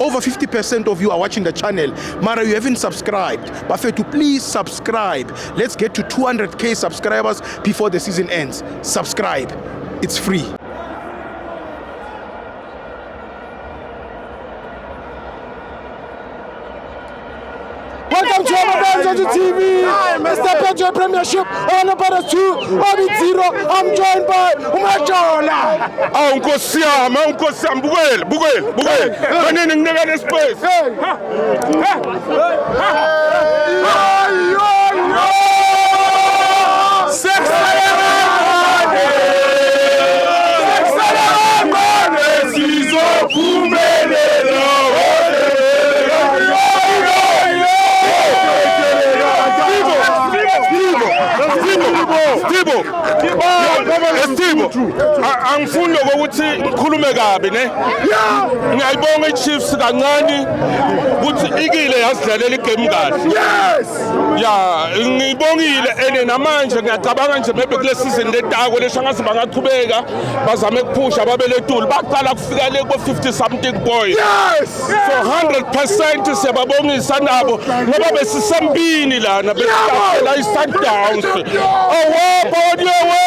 Over 50% of you are watching the channel. Mara, you haven't subscribed. Bafethu, please subscribe. Let's get to 200k subscribers before the season ends. Subscribe. It's free. Welcome to Amabanza TV. Mr. Petro Premiership on about 2 on 0. I'm joined by Umajola. Unkosiyama bukele. Kanini nginikane space. Steve, angifuni ukuthi ngikhulume kabi ne. Ngiyayibonga iChiefs kancane ukuthi ikile yasidlalela igame kahle. Yes. Ya, ngibongile ene namanje ngiyacabanga nje maybe kule season letako lesho ngathi bangaqhubeka bazame ukuphusha babeletulu baqala kufika le ku 50 something boy. Yes. So 100% siyababongisa nabo ngoba besisempini lana besicela iSundowns. Oh, on your way!